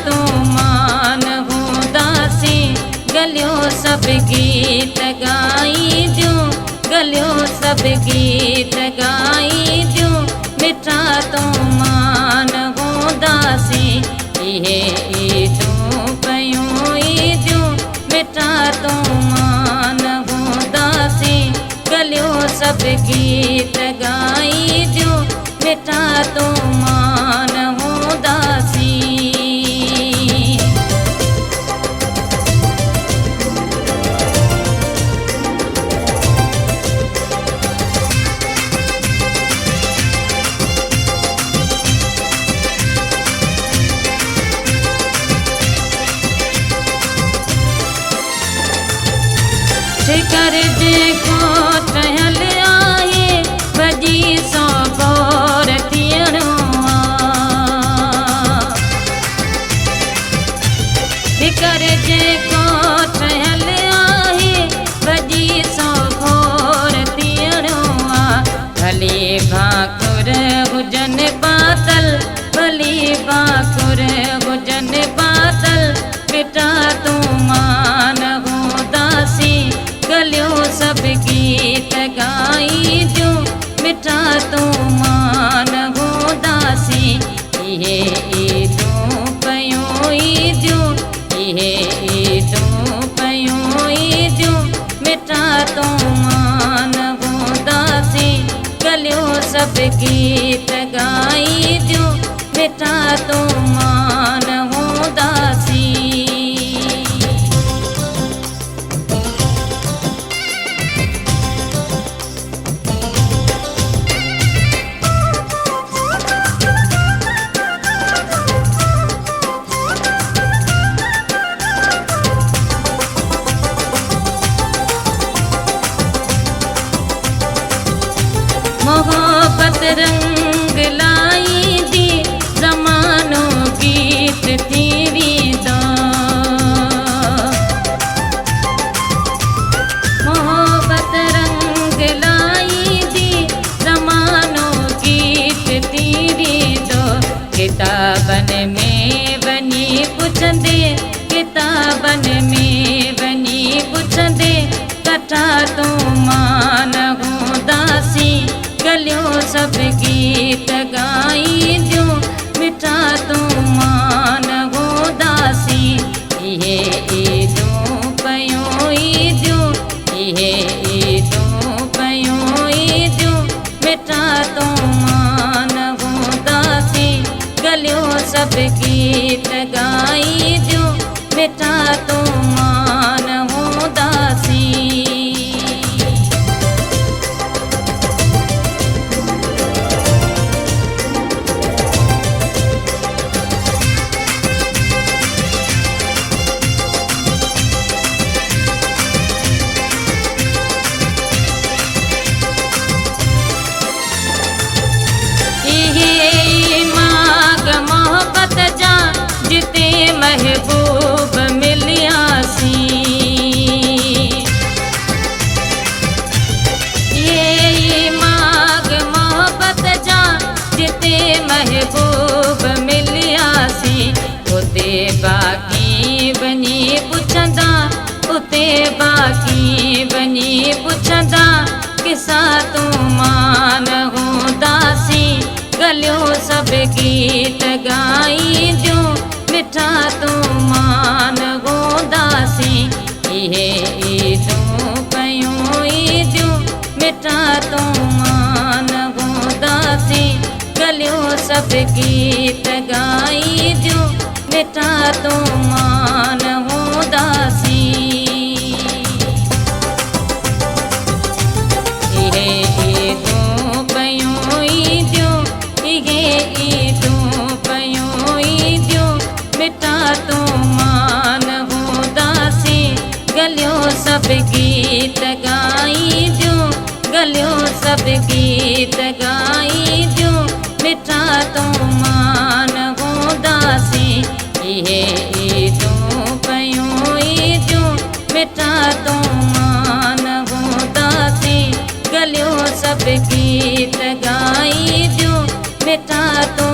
तो मान हूंदासी गलियो सब गीत गाई दियूं गलियो सब गीत गाई दियूं मिठा तो मान हूंदासी इहे ईदूं पयूं ईदियूं मिठा तो मान हूंदासी गलियो सब गीत गाई दियूं मिठा तो मान हूंदासी ठिकर जेको ठहियल आहे भॼी सौ गौर थियणो ठिकर जेको ठहियल आहे भॼी सौ गौर थियणो भली भाकुर हुजनि पातल भली भाकुर हुजनि पातल मिठा तूं मान हूंदासी गलियो सब गीत गाई दियूं मिठा तो मान हूंदासी इहे ईदूं पयूं ईदियूं इहे ईदूं पयूं ईदियूं मिठा तो मान हूंदासी गलियो सब गीत गाई दियूं मिठा तो मान हूंदासी मोहब्बत रंग लाई दी ज़मानो गीत थीवी दा मोहब्बत रंग लाई दी ज़मानो गीत थीवी दो किताबन में वनी पुछंदे किताबन में वनी पुछंदे कथा तो मान हूंदासी गलियो सब गीत गाई दियूं मिठा तो मान हूंदासी इहे ईदूं पयूं ईदियूं इहे ईदूं पयूं ईदियूं मिठा तो मान हूंदासी गलियो सब गीत गाई दियूं मिठा तो मान हूंदासी जिते महबूब मिलियासी ये माग मोहब्बत जा जिते महबूब मिलियासी उते बाकी बनी पुछंदा उते बाकी बनी पुछंदा किसा तू मान हूंदासी गलियो सब गीत गाई दियूं मिठा तो मान हूंदासी इहे ईदूं पयूं ईदियूं मिठा तो मान हूंदासी गलियो सब गीत गाई दियूं मिठा तो मान हूंदासी इहे ईदूं पयूं ईदियूं इहे ईदूं पयूं ईदियूं मिठा तो मान हूंदासी गलियो सब गीत गाई दियूं गलियो सब गीत गाई दियूं मिठा तो मान हूंदासी इहे ईदूं पयूं ईदियूं मिठा तो मान हूंदासी गलियो सब गीत गाई दियूं मिठा तो